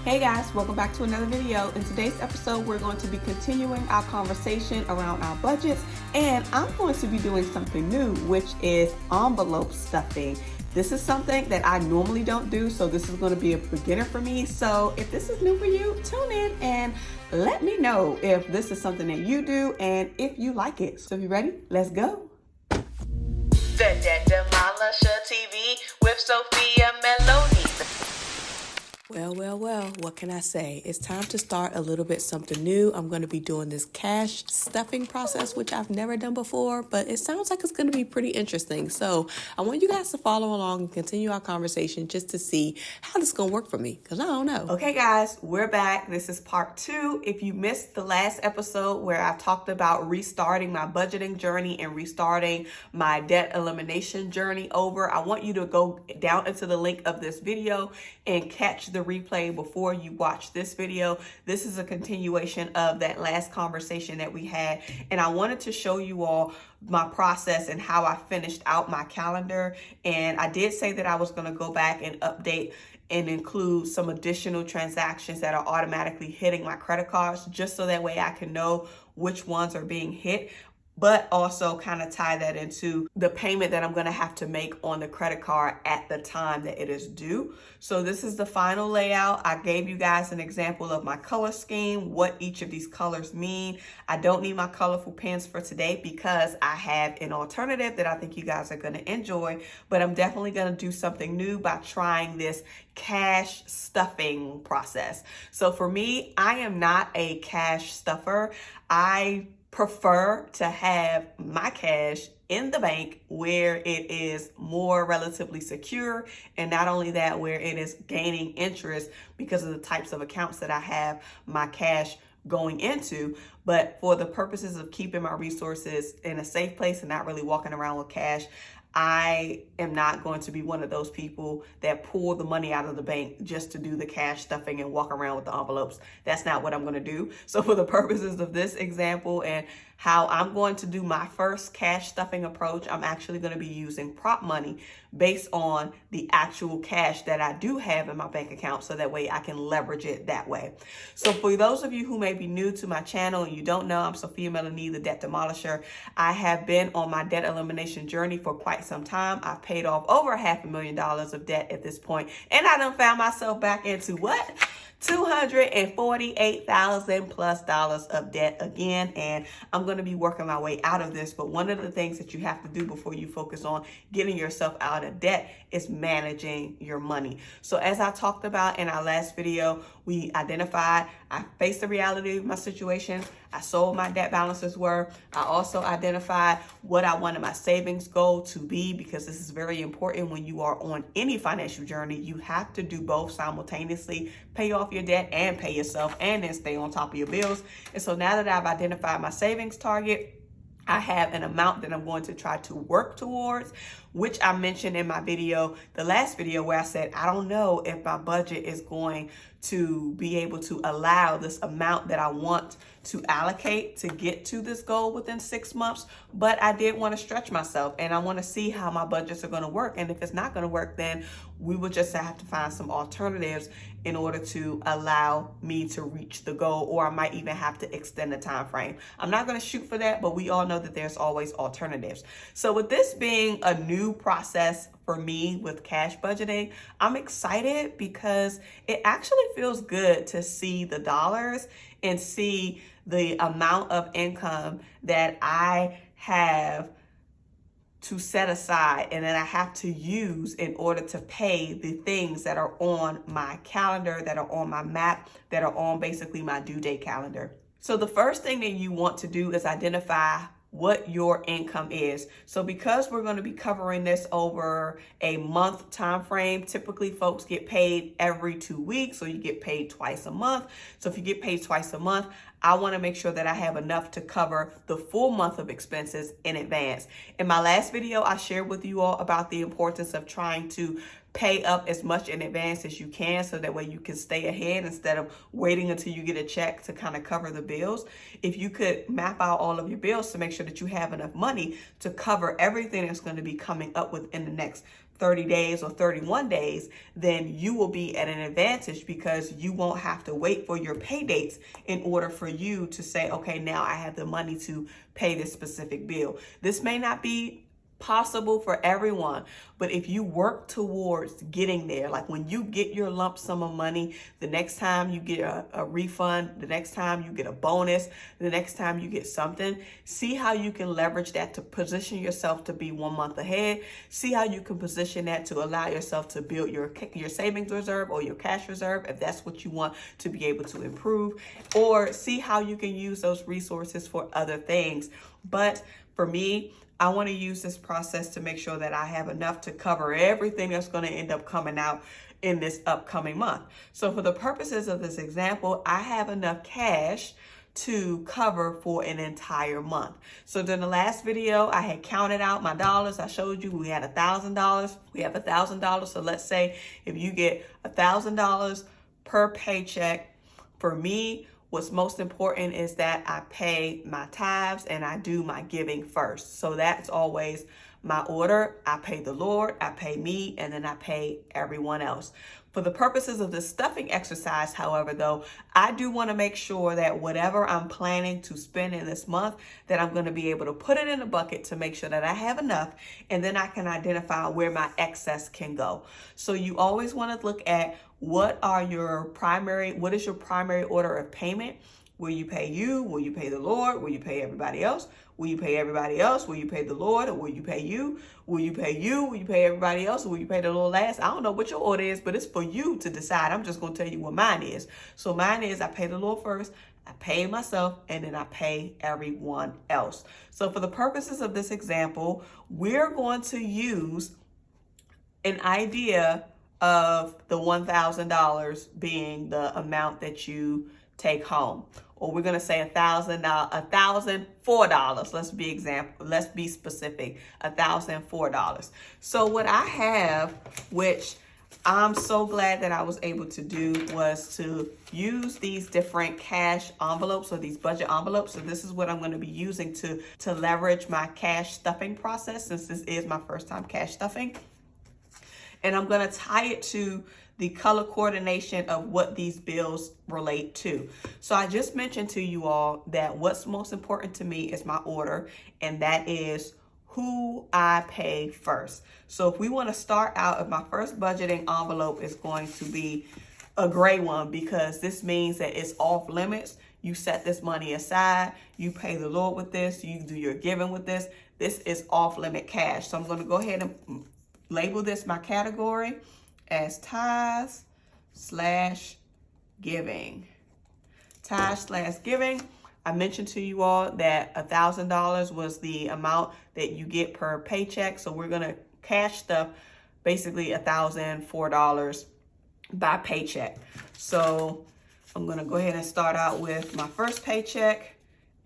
Hey guys, welcome back to another video. In today's episode, we're going to be continuing our conversation around our budgets, and I'm going to be doing something new, which is envelope stuffing. This is something that I normally don't do, so this is going to be a beginner for me. So if this is new for you, tune in and let me know if this is something that you do and if you like it. So if you're ready, let's go. The Debt Demolisher TV with Sophia Melone. Well, what can I say? It's time to start a little bit something new. I'm going to be doing this cash stuffing process, which I've never done before, but it sounds like it's going to be pretty interesting. So I want you guys to follow along and continue our conversation just to see how this is going to work for me, because I don't know. Okay, guys, we're back. This is part 2. If you missed the last episode where I talked about restarting my budgeting journey and restarting my debt elimination journey over, I want you to go down into the link of this video and catch the replay before you watch this video. This is a continuation of that last conversation that we had, and I wanted to show you all my process and how I finished out my calendar. And I did say that I was going to go back and update and include some additional transactions that are automatically hitting my credit cards, just so that way I can know which ones are being hit, but also kind of tie that into the payment that I'm going to have to make on the credit card at the time that it is due. So this is the final layout. I gave you guys an example of my color scheme, what each of these colors mean. I don't need my colorful pens for today because I have an alternative that I think you guys are going to enjoy, but I'm definitely going to do something new by trying this cash stuffing process. So for me, I am not a cash stuffer. I prefer to have my cash in the bank where it is more relatively secure, and not only that, where it is gaining interest because of the types of accounts that I have my cash going into. But for the purposes of keeping my resources in a safe place and not really walking around with cash, I am not going to be one of those people that pull the money out of the bank just to do the cash stuffing and walk around with the envelopes. That's not what I'm going to do. So for the purposes of this example and how I'm going to do my first cash stuffing approach, I'm actually going to be using prop money based on the actual cash that I do have in my bank account, so that way I can leverage it that way. So for those of you who may be new to my channel and you don't know, I'm Sophia Melone, the Debt Demolisher. I have been on my debt elimination journey for quite some time. I've paid off over $500,000 of debt at this point, and I done found myself back into what? $248,000 plus of debt again, and I'm going to be working my way out of this. But one of the things that you have to do before you focus on getting yourself out of debt is managing your money. So as I talked about in our last video, we identified, I faced the reality of my situation. I saw what my debt balances were. I also identified what I wanted my savings goal to be, because this is very important when you are on any financial journey. You have to do both simultaneously: pay off your debt and pay yourself, and then stay on top of your bills. And so now that I've identified my savings target, I have an amount that I'm going to try to work towards, which I mentioned in my video, the last video, where I said, I don't know if my budget is going to be able to allow this amount that I want to allocate to get to this goal within 6 months, but I did want to stretch myself, and I want to see how my budgets are going to work. And if it's not going to work, then we would just have to find some alternatives in order to allow me to reach the goal, or I might even have to extend the time frame. I'm not going to shoot for that, but we all know that there's always alternatives. So with this being a new process for me with cash budgeting, I'm excited because it actually feels good to see the dollars and see the amount of income that I have to set aside and that I have to use in order to pay the things that are on my calendar, that are on my map, that are on basically my due date calendar. So the first thing that you want to do is identify what your income is. So because we're going to be covering this over a month time frame, typically folks get paid every 2 weeks, or you get paid twice a month. So if you get paid twice a month, I want to make sure that I have enough to cover the full month of expenses in advance. In my last video, I shared with you all about the importance of trying to pay up as much in advance as you can, so that way you can stay ahead instead of waiting until you get a check to kind of cover the bills. If you could map out all of your bills to make sure that you have enough money to cover everything that's going to be coming up within the next 30 days or 31 days, then you will be at an advantage because you won't have to wait for your pay dates in order for you to say, okay, now I have the money to pay this specific bill. This may not be possible for everyone, but if you work towards getting there, like when you get your lump sum of money, the next time you get a refund, the next time you get a bonus, the next time you get something, see how you can leverage that to position yourself to be 1 month ahead. See how you can position that to allow yourself to build your savings reserve or your cash reserve if that's what you want to be able to improve, or see how you can use those resources for other things. But for me, I want to use this process to make sure that I have enough to cover everything that's going to end up coming out in this upcoming month. So for the purposes of this example, I have enough cash to cover for an entire month. So during the last video, I had counted out my dollars. I showed you we had $1,000. We have $1,000. So let's say if you get $1,000 per paycheck, for me, what's most important is that I pay my tithes and I do my giving first. So that's always my order. I pay the Lord, I pay me, and then I pay everyone else. For the purposes of the stuffing exercise, however, though, I do want to make sure that whatever I'm planning to spend in this month, that I'm going to be able to put it in a bucket to make sure that I have enough, and then I can identify where my excess can go. So you always want to look at what is your primary order of payment? Will you pay you? Will you pay the Lord? Will you pay everybody else? Will you pay everybody else? Will you pay the Lord? Or will you pay you? Will you pay you? Will you pay everybody else? Or will you pay the Lord last? I don't know what your order is, but it's for you to decide. I'm just going to tell you what mine is. So mine is I pay the Lord first, I pay myself, and then I pay everyone else. So for the purposes of this example, we're going to use an idea of the $1,000 being the amount that you take home, or we're going to say $1,004. Let's be specific, $1,004. So what I have, which I'm so glad that I was able to do, was to use these different cash envelopes or these budget envelopes. So this is what I'm going to be using to leverage my cash stuffing process, since this is my first time cash stuffing. And I'm going to tie it to the color coordination of what these bills relate to. So I just mentioned to you all that what's most important to me is my order, and that is who I pay first. So if we want to start out, if my first budgeting envelope is going to be a gray one, because this means that it's off limits. You set this money aside, you pay the Lord with this, you do your giving with this. This is off limit cash. So I'm going to go ahead and label this my category as tithes/giving. Tithes/giving. I mentioned to you all that $1,000 was the amount that you get per paycheck. So we're going to cash stuff basically $1,004 by paycheck. So I'm going to go ahead and start out with my first paycheck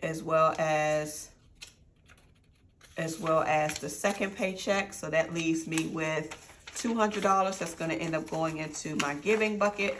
as well as the second paycheck. So that leaves me with $200 that's going to end up going into my giving bucket.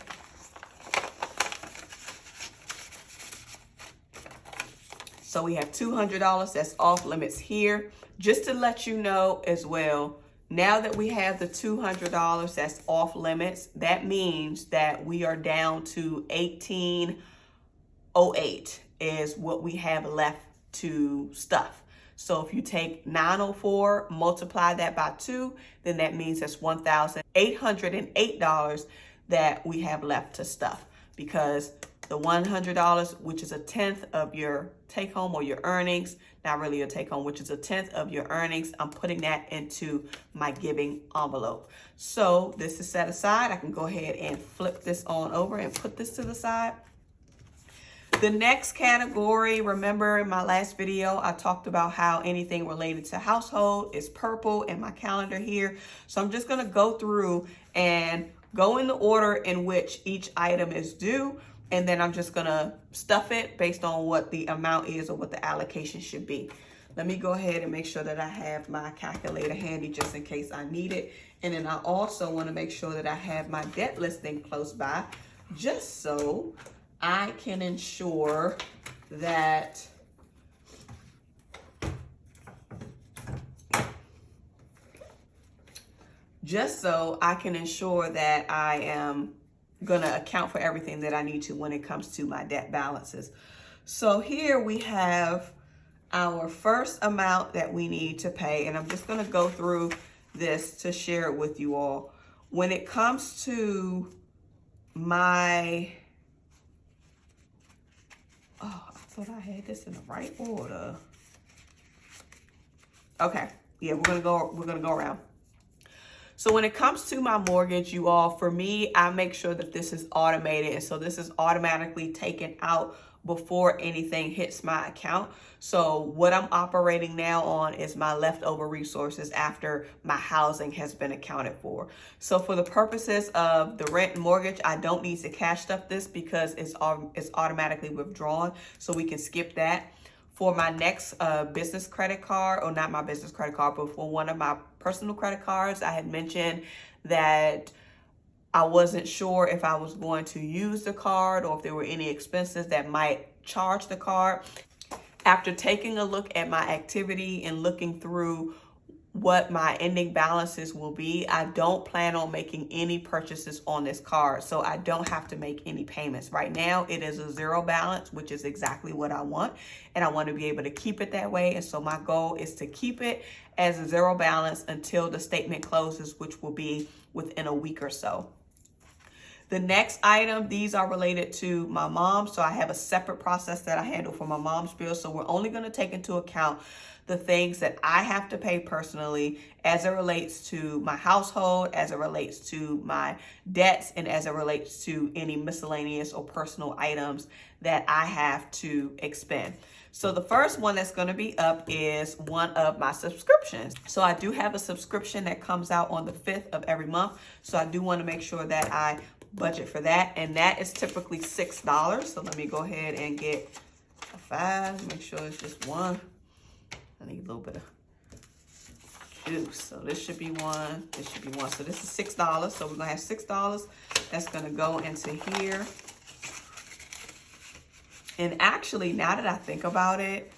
So we have $200 that's off limits here. Just to let you know as well, now that we have the $200 that's off limits, that means that we are down to $1,808 is what we have left to stuff. So if you take 904, multiply that by 2, then that means that's $1,808 that we have left to stuff, because the $100, which is a tenth of your take home or your earnings, not really your take home, which is a tenth of your earnings, I'm putting that into my giving envelope. So this is set aside. I can go ahead and flip this on over and put this to the side. The next category, remember in my last video, I talked about how anything related to household is purple in my calendar here. So I'm just going to go through and go in the order in which each item is due. And then I'm just going to stuff it based on what the amount is or what the allocation should be. Let me go ahead and make sure that I have my calculator handy just in case I need it. And then I also want to make sure that I have my debt listing close by, just so I can ensure that just so I can ensure that I am gonna account for everything that I need to when it comes to my debt balances. So here we have our first amount that we need to pay, and I'm just gonna go through this to share it with you all. When it comes to my, oh, I thought I had this in the right order. Okay, yeah, we're gonna go around. So when it comes to my mortgage, you all, for me, I make sure that this is automated. And so this is automatically taken out before anything hits my account. So what I'm operating now on is my leftover resources after my housing has been accounted for. So for the purposes of the rent and mortgage, I don't need to cash stuff this because it's automatically withdrawn. So we can skip that. For my next business credit card, or not my business credit card, but for one of my personal credit cards, I had mentioned that I wasn't sure if I was going to use the card or if there were any expenses that might charge the card. After taking a look at my activity and looking through what my ending balances will be, I don't plan on making any purchases on this card, so I don't have to make any payments. Right now, it is a zero balance, which is exactly what I want, and I want to be able to keep it that way. And so my goal is to keep it as a zero balance until the statement closes, which will be within a week or so. The next item, these are related to my mom, so I have a separate process that I handle for my mom's bill. So we're only going to take into account the things that I have to pay personally as it relates to my household, as it relates to my debts, and as it relates to any miscellaneous or personal items that I have to expend. So the first one that's going to be up is one of my subscriptions. So I do have a subscription that comes out on the 5th of every month. So I do want to make sure that I budget for that. And that is typically $6. So let me go ahead and get a 5, make sure it's just one. I need a little bit of juice. So this should be one, this should be one. So this is $6. So we're gonna have $6 that's gonna go into here. And actually, now that I think about it,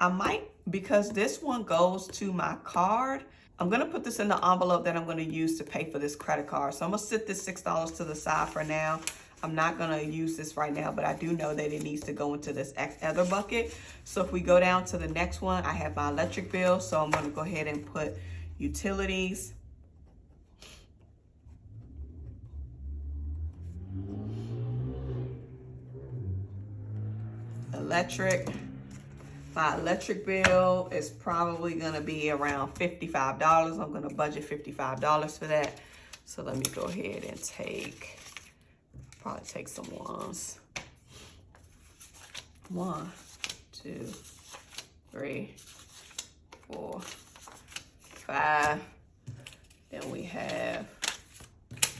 I might, because this one goes to my card, I'm gonna put this in the envelope that I'm gonna use to pay for this credit card. So I'm gonna sit this $6 to the side for now. I'm not gonna use this right now, but I do know that it needs to go into this other bucket. So if we go down to the next one, I have my electric bill. So I'm gonna go ahead and put utilities. Electric. My electric bill is probably gonna be around $55. I'm gonna budget $55 for that. So let me go ahead and probably take some ones. 1, 2, 3, 4, 5. Then we have,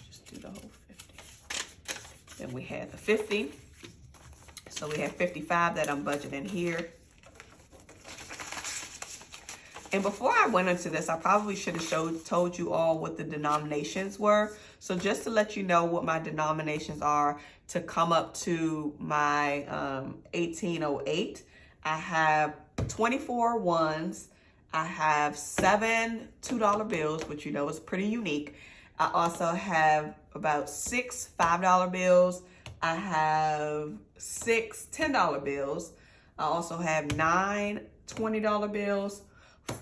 just do the whole 50. Then we have the 50. So we have 55 that I'm budgeting here. And before I went into this, I probably should have told you all what the denominations were. So just to let you know what my denominations are to come up to my 1808, I have 24 ones. I have 7 $2 bills, which you know is pretty unique. I also have about 6 $5 bills. I have 6 $10 bills. I also have 9 $20 bills,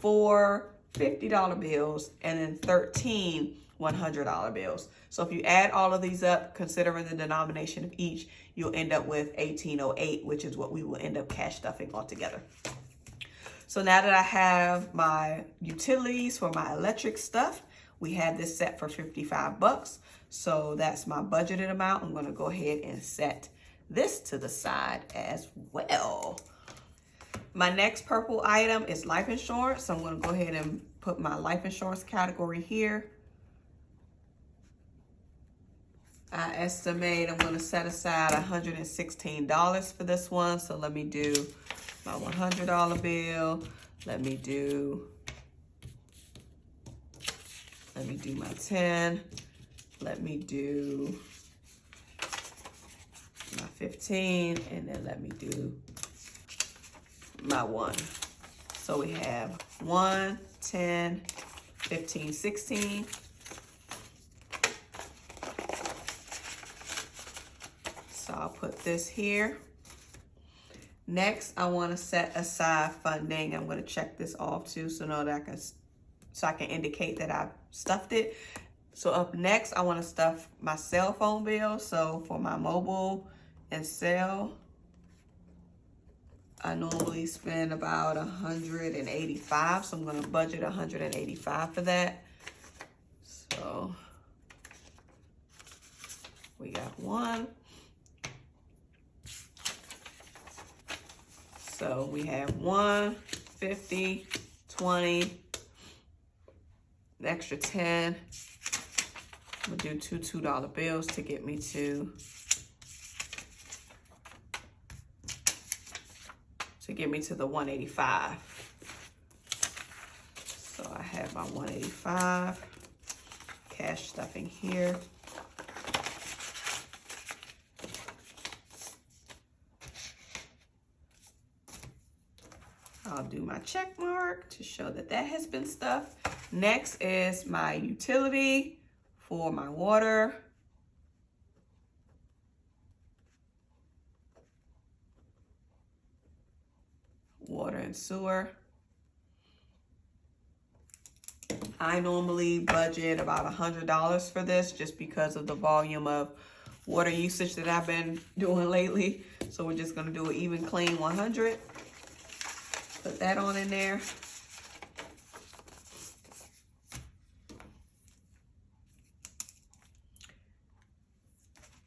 4 $50 bills, and then 13 $100 bills. So if you add all of these up, considering the denomination of each, you'll end up with 1808, which is what we will end up cash stuffing altogether. So now that I have my utilities for my electric stuff, we have this set for $55. So that's my budgeted amount. I'm gonna go ahead and set this to the side as well. My next purple item is life insurance. So I'm gonna go ahead and put my life insurance category here. I estimate I'm gonna set aside $116 for this one. So let me do my $100 bill. Let me do my 10. Let me do my 15, and then let me do my 1. So we have 1, 10, 15, 16. So I'll put this here. Next, I want to set aside funding. I'm going to check this off too, so that I can indicate that I've stuffed it. So up next, I want to stuff my cell phone bill. So for my mobile and cell, I normally spend about $185. So I'm going to budget $185 for that. So we got one. So we have 1, 50, 20, the extra 10. I'm gonna do two $2 bills to get me to the 185. So I have my 185 cash stuffing here. I'll do my check mark to show that that has been stuffed. Next is my utility for my water. Water and sewer. I normally budget about $100 for this just because of the volume of water usage that I've been doing lately. So we're just gonna do an even clean 100. Put that on in there.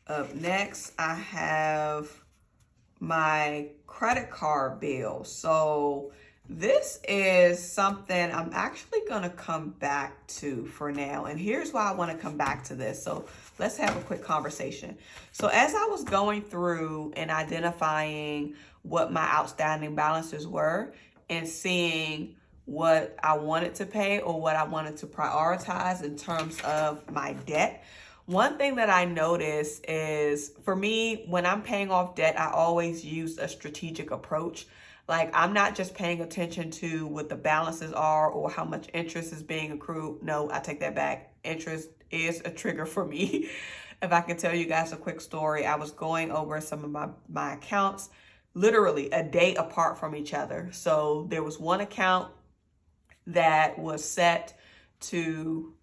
Up next, I have my credit card bill. So this is something I'm actually gonna come back to for now. And here's why I wanna come back to this. So let's have a quick conversation. So as I was going through and identifying what my outstanding balances were and seeing what I wanted to pay or what I wanted to prioritize in terms of my debt, one thing that I noticed is, for me, when I'm paying off debt, I always use a strategic approach. Like, I'm not just paying attention to what the balances are or how much interest is being accrued. No, I take that back. Interest is a trigger for me. If I can tell you guys a quick story, I was going over some of my accounts literally a day apart from each other. So there was one account that was set to...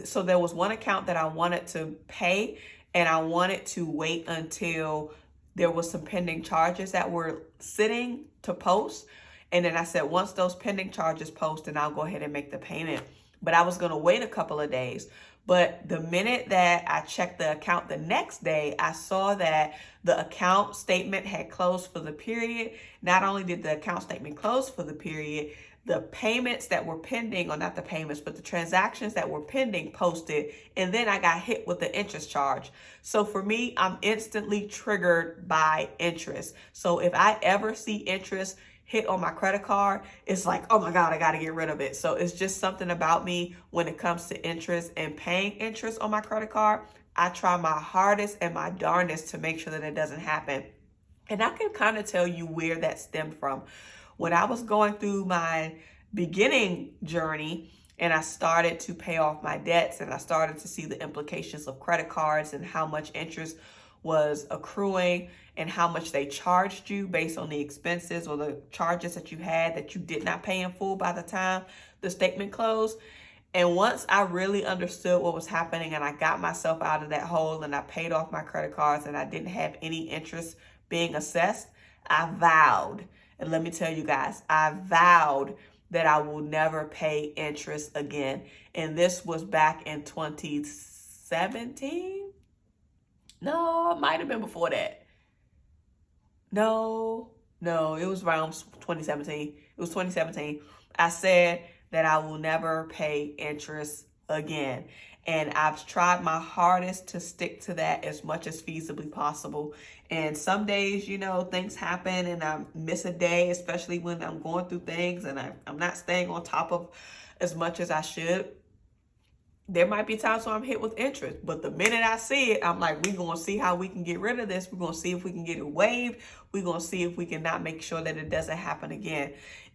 So there was one account that I wanted to pay, and I wanted to wait until there was some pending charges that were sitting to post. And then I said, once those pending charges post, then I'll go ahead and make the payment. But I was going to wait a couple of days. But the minute that I checked the account the next day, I saw that the account statement had closed for the period. Not only did the account statement close for the period, the payments that were pending, or not the payments, but the transactions that were pending posted, and then I got hit with the interest charge. So for me, I'm instantly triggered by interest. So if I ever see interest hit on my credit card, it's like, oh my God, I got to get rid of it. So it's just something about me when it comes to interest and paying interest on my credit card. I try my hardest and my darndest to make sure that it doesn't happen. And I can kind of tell you where that stemmed from. When I was going through my beginning journey and I started to pay off my debts and I started to see the implications of credit cards and how much interest was accruing and how much they charged you based on the expenses or the charges that you had that you did not pay in full by the time the statement closed. And once I really understood what was happening and I got myself out of that hole and I paid off my credit cards and I didn't have any interest being assessed, I vowed. And let me tell you guys, I vowed that I will never pay interest again. And this was back in 2017? No, it might have been before that. No, it was around 2017. It was 2017. I said that I will never pay interest again. And I've tried my hardest to stick to that as much as feasibly possible. And some days, you know, things happen and I miss a day, especially when I'm going through things and I'm not staying on top of as much as I should. There might be times when I'm hit with interest, but the minute I see it, I'm like, we're going to see how we can get rid of this. We're going to see if we can get it waived. We're going to see if we can not make sure that it doesn't happen again.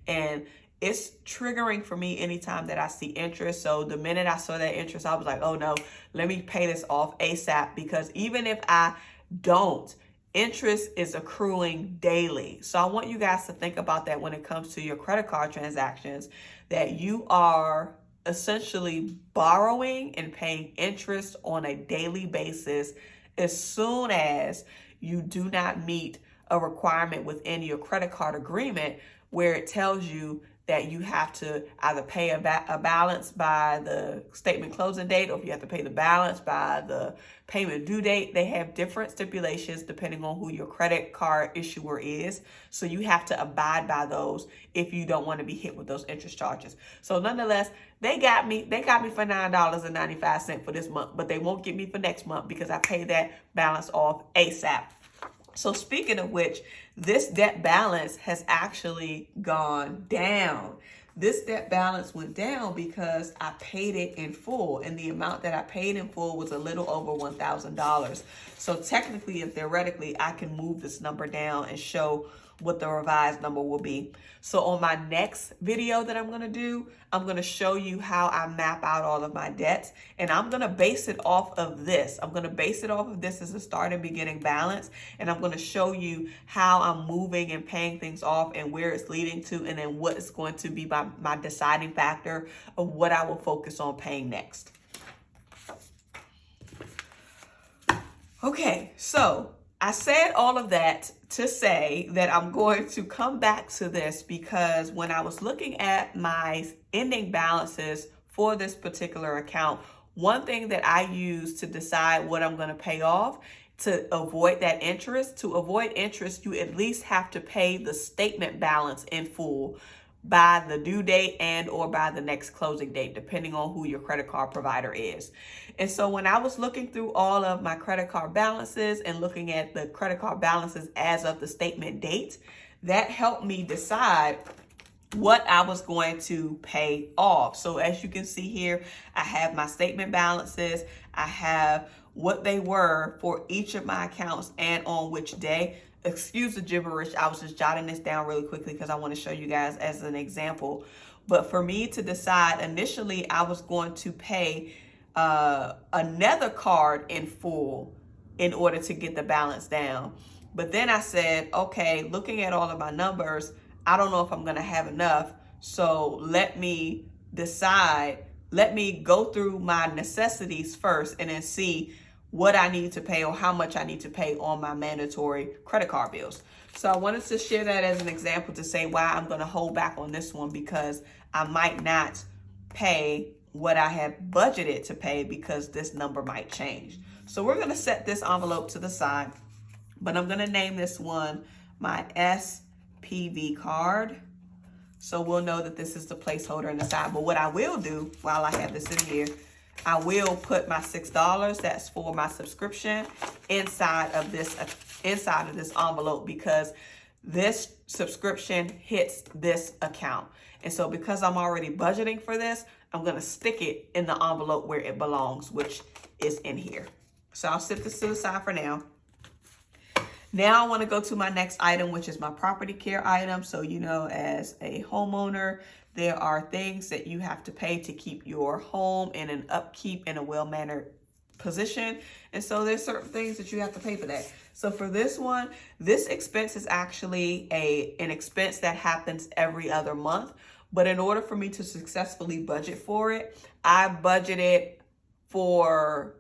And it's triggering for me anytime that I see interest. So the minute I saw that interest, I was like, oh no, let me pay this off ASAP, because even if I don't. Interest is accruing daily. So I want you guys to think about that when it comes to your credit card transactions, that you are essentially borrowing and paying interest on a daily basis as soon as you do not meet a requirement within your credit card agreement where it tells you that you have to either pay a balance by the statement closing date, or if you have to pay the balance by the payment due date. They have different stipulations depending on who your credit card issuer is. So you have to abide by those if you don't want to be hit with those interest charges. So nonetheless, they got me for $9.95 for this month, but they won't get me for next month because I pay that balance off ASAP. So speaking of which, this debt balance has actually gone down. This debt balance went down because I paid it in full, and the amount that I paid in full was a little over $1,000. So technically and theoretically, I can move this number down and show what the revised number will be. So on my next video that I'm going to do, I'm going to show you how I map out all of my debts, and I'm going to base it off of this. I'm going to base it off of this as a start and beginning balance, and I'm going to show you how I'm moving and paying things off and where it's leading to, and then what is going to be my deciding factor of what I will focus on paying next. Okay, so I said all of that to say that I'm going to come back to this because when I was looking at my ending balances for this particular account, one thing that I use to decide what I'm going to pay off to avoid that interest, you at least have to pay the statement balance in full by the due date and or by the next closing date, depending on who your credit card provider is. And so when I was looking through all of my credit card balances and looking at the credit card balances as of the statement date, that helped me decide what I was going to pay off. So as you can see here, I have my statement balances. I have what they were for each of my accounts and on which day. Excuse the gibberish. I was just jotting this down really quickly because I want to show you guys as an example. But for me to decide, initially I was going to pay another card in full in order to get the balance down. But then I said, okay, looking at all of my numbers, I don't know if I'm going to have enough. So let me decide, let me go through my necessities first and then see what I need to pay or how much I need to pay on my mandatory credit card bills. So I wanted to share that as an example to say why I'm going to hold back on this one, because I might not pay what I have budgeted to pay because this number might change. So we're going to set this envelope to the side, but I'm going to name this one my SPV card. So we'll know that this is the placeholder in the side. But what I will do while I have this in here, I will put my $6 that's for my subscription inside of this envelope, because this subscription hits this account. And so because I'm already budgeting for this, I'm going to stick it in the envelope where it belongs, which is in here. So I'll set this to the side for now. Now I want to go to my next item, which is my property care item. So, you know, as a homeowner, there are things that you have to pay to keep your home in an upkeep in a well-mannered position. And so there's certain things that you have to pay for that. So for this one, this expense is actually an expense that happens every other month. But in order for me to successfully budget for it, I budgeted for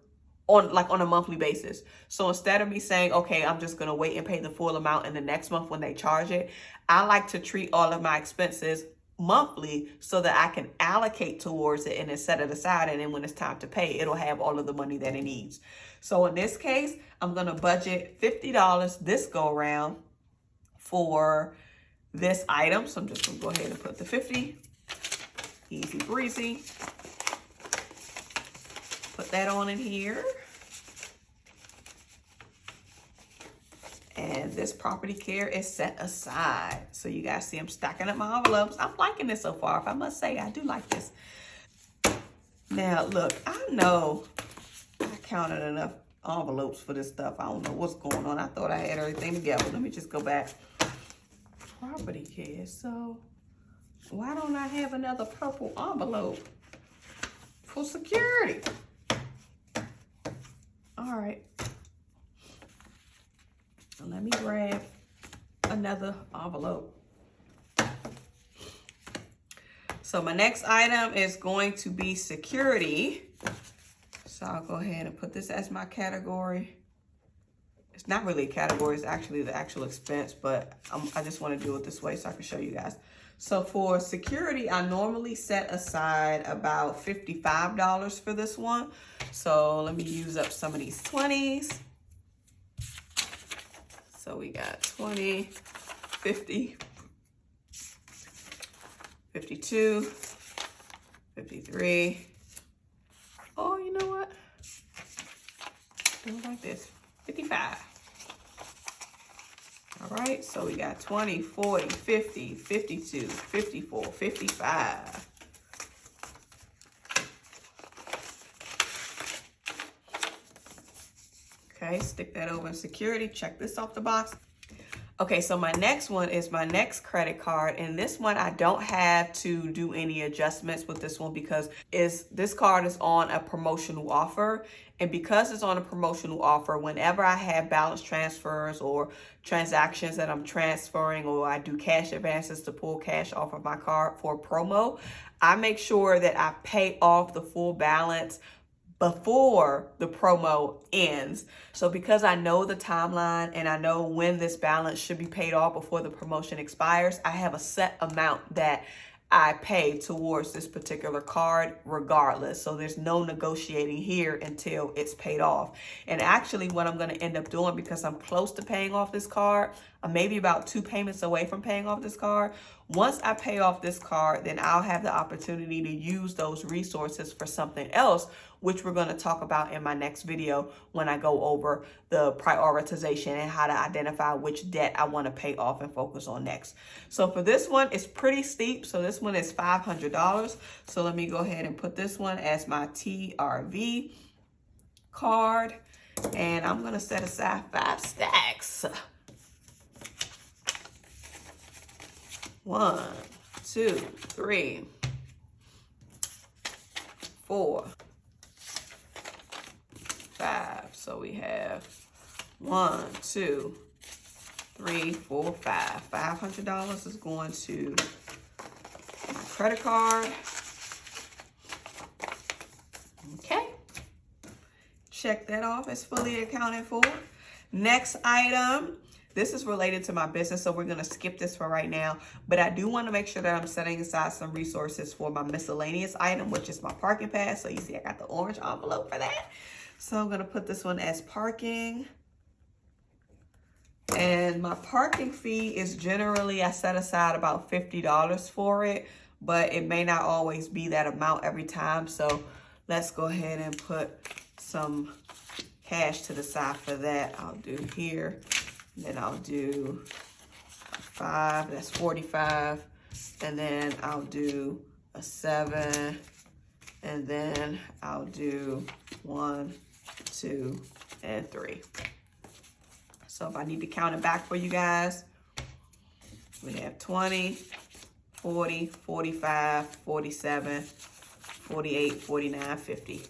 on a monthly basis. So instead of me saying, okay, I'm just going to wait and pay the full amount in the next month when they charge it, I like to treat all of my expenses monthly so that I can allocate towards it and then set it aside. And then when it's time to pay, it'll have all of the money that it needs. So in this case, I'm going to budget $50 this go around for this item. So I'm just going to go ahead and put the 50, easy breezy. Put that on in here. And this property care is set aside. So you guys see I'm stacking up my envelopes. I'm liking this so far. If I must say, I do like this. Now, look, I know I counted enough envelopes for this stuff. I don't know what's going on. I thought I had everything together. Let me just go back. Property care. So why don't I have another purple envelope for security? All right. So let me grab another envelope. So my next item is going to be security. So I'll go ahead and put this as my category. It's not really a category, it's actually the actual expense, but I just want to do it this way so I can show you guys. So for security, I normally set aside about $55 for this one. So let me use up some of these 20s. So we got 20, 50, 52, 53. Oh, you know what? Do it like this, 55. All right, so we got 20, 40, 50, 52, 54, 55. Okay, stick that over in security. Check this off the box. Okay, so my next one is my next credit card, and this one I don't have to do any adjustments with this one because this card is on a promotional offer, and because it's on a promotional offer, whenever I have balance transfers or transactions that I'm transferring, or I do cash advances to pull cash off of my card for a promo, I make sure that I pay off the full balance before the promo ends. So because I know the timeline and I know when this balance should be paid off before the promotion expires, I have a set amount that I pay towards this particular card regardless. So there's no negotiating here until it's paid off. And actually what I'm going to end up doing, because I'm close to paying off this card, I'm maybe about 2 payments away from paying off this card. Once I pay off this card, then I'll have the opportunity to use those resources for something else, which we're going to talk about in my next video when I go over the prioritization and how to identify which debt I want to pay off and focus on next. So for this one, it's pretty steep. So this one is $500. So let me go ahead and put this one as my TRV card. And I'm going to set aside 5 stacks. 1, 2, 3, 4, 5. So we have 1, 2, 3, 4, 5. $500 is going to my credit card. Okay. Check that off as fully accounted for. Next item. This is related to my business, so we're going to skip this for right now. But I do want to make sure that I'm setting aside some resources for my miscellaneous item, which is my parking pass. So you see I got the orange envelope for that. So I'm going to put this one as parking. And my parking fee is generally, I set aside about $50 for it. But it may not always be that amount every time. So let's go ahead and put some cash to the side for that. I'll do here. Then I'll do 5, that's 45. And then I'll do a 7. And then I'll do 1, 2, and 3. So if I need to count it back for you guys, we have 20, 40, 45, 47, 48, 49, 50.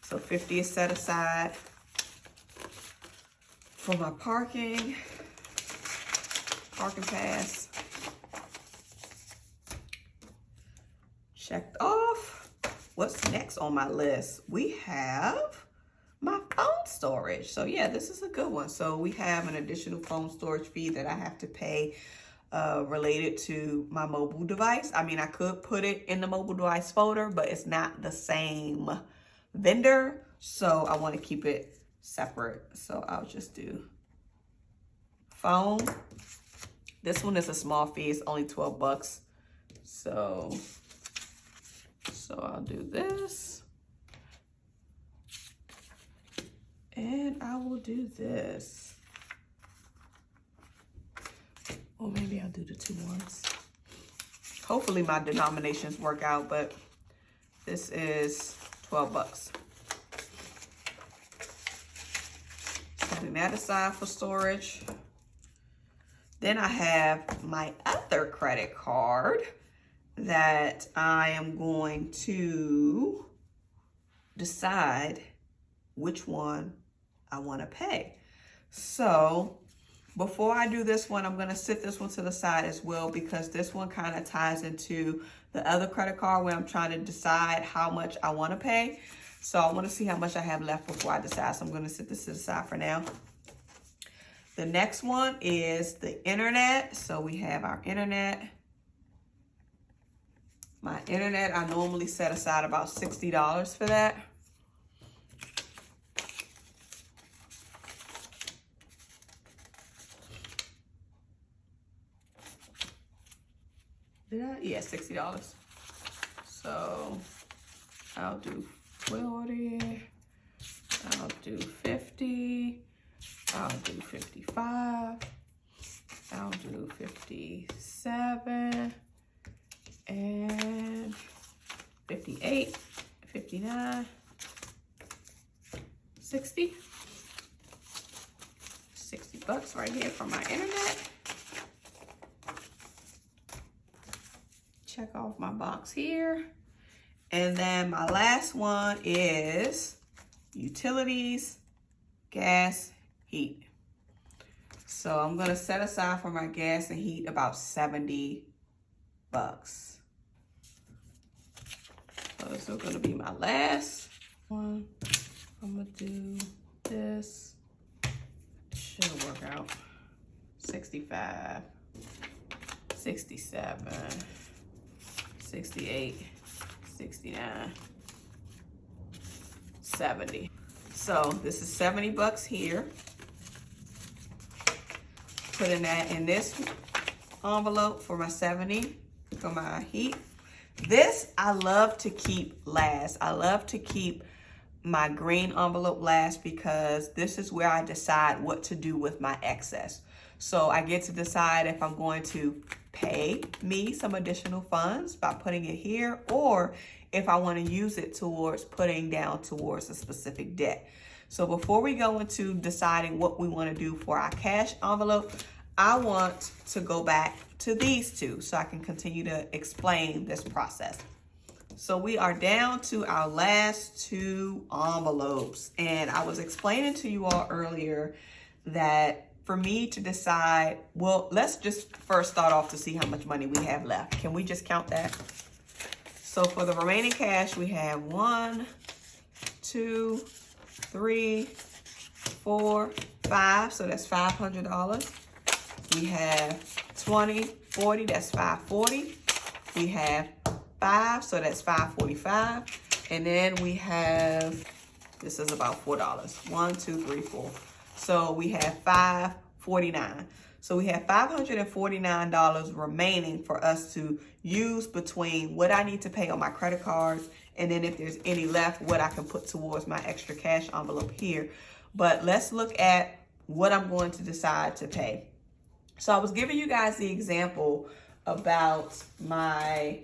So 50 is set aside for my parking pass. Checked off. What's next on my list? We have my phone storage. So yeah, this is a good one. So we have an additional phone storage fee that I have to pay related to my mobile device. I mean, I could put it in the mobile device folder, but it's not the same vendor. So I want to keep it separate. So I'll just do phone. This one is a small fee. It's only 12 bucks. So I'll do this. And I will do this. Or maybe I'll do the 2 ones. Hopefully my denominations work out, but this is 12 bucks. Setting that aside for storage. Then I have my other credit card that I am going to decide which one I want to pay. So before I do this one, I'm gonna sit this one to the side as well, because this one kind of ties into the other credit card where I'm trying to decide how much I want to pay. So I want to see how much I have left before I decide. So I'm going to sit this to the side for now. The next one is the internet. So we have our internet. My internet, I normally set aside about $60 for that. Yeah, $60. So I'll do 40. I'll do 50. I'll do 55. I'll do 57 and 58, 59, 60. $60 right here for my internet. Check off my box here. And then my last one is utilities, gas, heat. So I'm gonna set aside for my gas and heat about $70. So this is gonna be my last one. I'm gonna do this. Should work out. 65, 67, 68, 69, 70. So this is $70 here. Putting that in this envelope for my 70 for my heat. This I love to keep last. I love to keep my green envelope last because this is where I decide what to do with my excess. So I get to decide if I'm going to pay me some additional funds by putting it here, or if I want to use it towards putting down towards a specific debt. So before we go into deciding what we want to do for our cash envelope, I want to go back to these two so I can continue to explain this process. So we are down to our last two envelopes. And I was explaining to you all earlier that for me to decide, well, let's just first start off to see how much money we have left. Can we just count that? So for the remaining cash, we have 1, 2, 3, 4, 5. So that's $500. We have 20, 40, that's $540. We have 5, so that's $545. And then we have, this is about $4. 1, 2, 3, 4. So we have $549. So we have $549 remaining for us to use between what I need to pay on my credit cards, and then if there's any left, what I can put towards my extra cash envelope here. But let's look at what I'm going to decide to pay. So I was giving you guys the example about my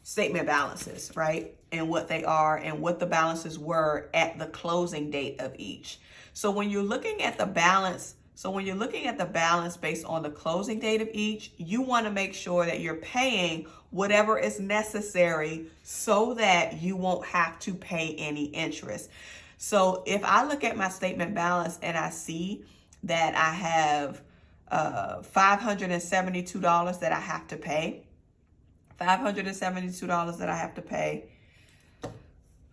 statement balances, right? And what they are and what the balances were at the closing date of each. So when you're looking at the balance, based on the closing date of each, you want to make sure that you're paying whatever is necessary so that you won't have to pay any interest. So if I look at my statement balance and I see that I have $572 that I have to pay, $572 that I have to pay.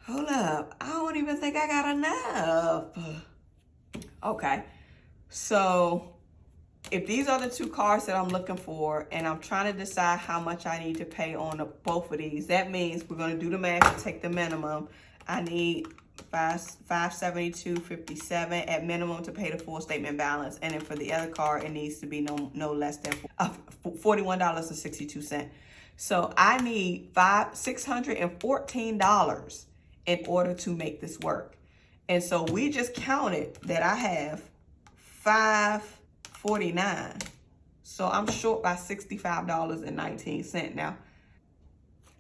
Hold up, I don't even think I got enough. Okay, so if these are the two cards that I'm looking for and I'm trying to decide how much I need to pay on both of these, that means we're going to do the math and take the minimum. I need $572.57 at minimum to pay the full statement balance, and then for the other card it needs to be no less than $41.62. So I need $614 in order to make this work. And so we just counted that I have $549. So I'm short by $65.19 now.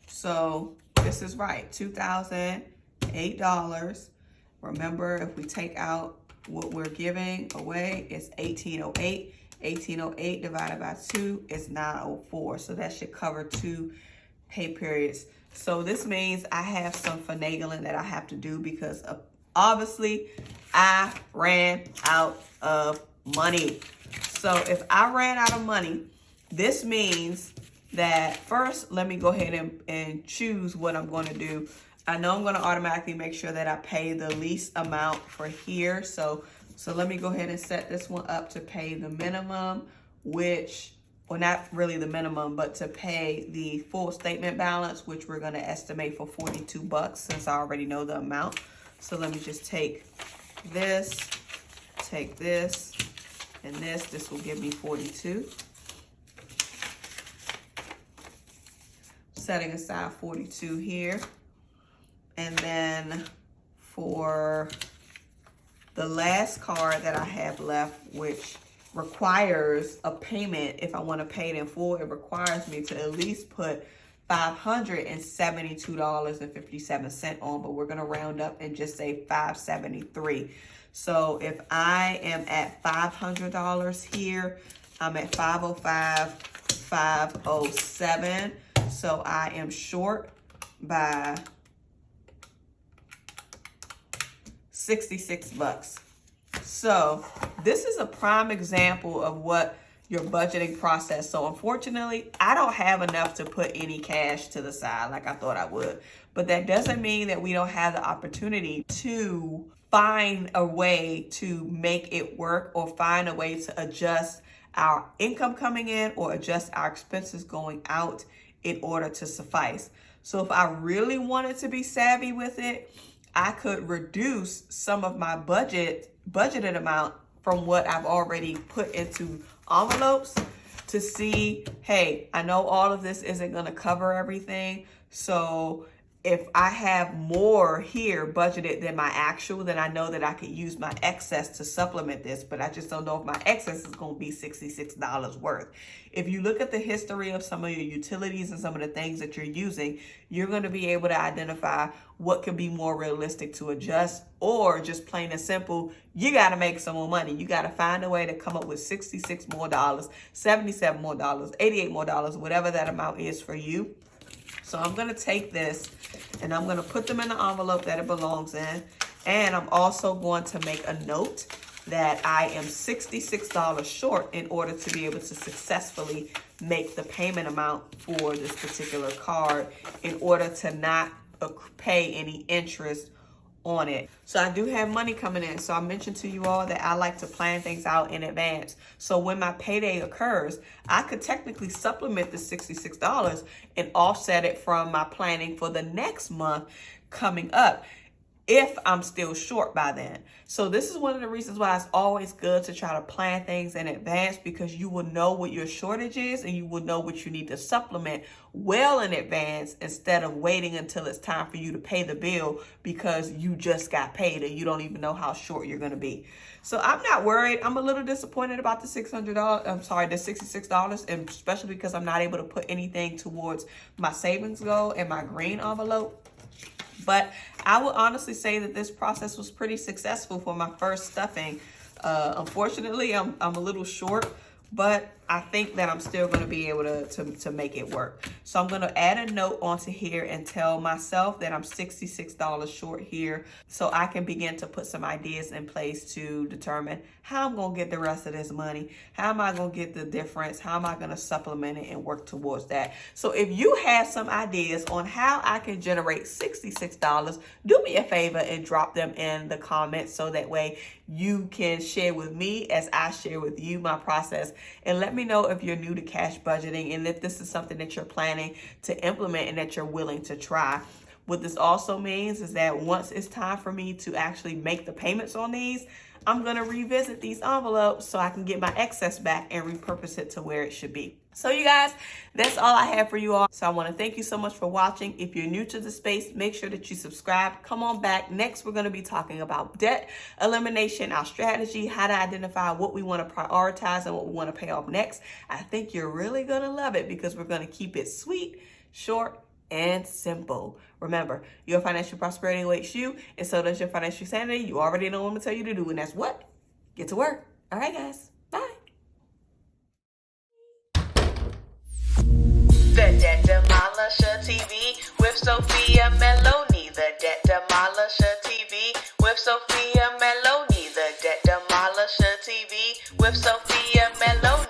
So this is right, $2,008. Remember, if we take out what we're giving away, it's $1,808. 1808 divided by 2 is 904. So that should cover 2 pay periods. So this means I have some finagling that I have to do because obviously I ran out of money. So if I ran out of money, this means that first, let me go ahead and choose what I'm going to do. I know I'm going to automatically make sure that I pay the least amount for here. So let me go ahead and set this one up to pay the minimum, which, well, not really the minimum, but to pay the full statement balance, which we're going to estimate for $42 since I already know the amount. So let me just take this, and this. This will give me 42. Setting aside 42 here. And then for the last card that I have left, which requires a payment, if I want to pay it in full, it requires me to at least put $572.57 on, but we're going to round up and just say $573. So if I am at $500 here, I'm at $505, $507. So I am short by $66. So this is a prime example of what your budgeting process. So unfortunately, I don't have enough to put any cash to the side like I thought I would. But that doesn't mean that we don't have the opportunity to find a way to make it work, or find a way to adjust our income coming in or adjust our expenses going out in order to suffice. So if I really wanted to be savvy with it, I could reduce some of my budgeted amount from what I've already put into envelopes to see, hey, I know all of this isn't going to cover everything. So if I have more here budgeted than my actual, then I know that I could use my excess to supplement this, but I just don't know if my excess is going to be $66 worth. If you look at the history of some of your utilities and some of the things that you're using, you're going to be able to identify what could be more realistic to adjust, or just plain and simple, you got to make some more money. You got to find a way to come up with $66 more, $77 more, $88 more, whatever that amount is for you. So I'm going to take this and I'm going to put them in the envelope that it belongs in. And I'm also going to make a note that I am $66 short in order to be able to successfully make the payment amount for this particular card, in order to not pay any interest on it. So I do have money coming in. So I mentioned to you all that I like to plan things out in advance. So when my payday occurs, I could technically supplement the $66 and offset it from my planning for the next month coming up, if I'm still short by then. So this is one of the reasons why it's always good to try to plan things in advance, because you will know what your shortage is and you will know what you need to supplement well in advance, instead of waiting until it's time for you to pay the bill because you just got paid and you don't even know how short you're going to be. So I'm not worried. I'm a little disappointed about the $66, and especially because I'm not able to put anything towards my savings goal and my green envelope. But I would honestly say that this process was pretty successful for my first stuffing. Unfortunately, I'm a little short, but I think that I'm still going to be able to make it work. So I'm going to add a note onto here and tell myself that I'm $66 short here, so I can begin to put some ideas in place to determine how I'm going to get the rest of this money. How am I going to get the difference? How am I going to supplement it and work towards that? So if you have some ideas on how I can generate $66, do me a favor and drop them in the comments, so that way you can share with me as I share with you my process. And let me know if you're new to cash budgeting and if this is something that you're planning to implement and that you're willing to try. What this also means is that once it's time for me to actually make the payments on these, I'm going to revisit these envelopes so I can get my excess back and repurpose it to where it should be. So you guys, that's all I have for you all. So I want to thank you so much for watching. If you're new to the space, make sure that you subscribe. Come on back. Next, we're going to be talking about debt elimination, our strategy, how to identify what we want to prioritize and what we want to pay off next. I think you're really going to love it, because we're going to keep it sweet, short, and simple. Remember, your financial prosperity awaits you, and so does your financial sanity. You already know what I'm going to tell you to do, and that's what? Get to work. All right, guys. Bye. The Debt Demolisher TV with Sophia Melone. The Debt Demolisher TV with Sophia Melone. The Debt Demolisher TV with Sophia Sophia Melone.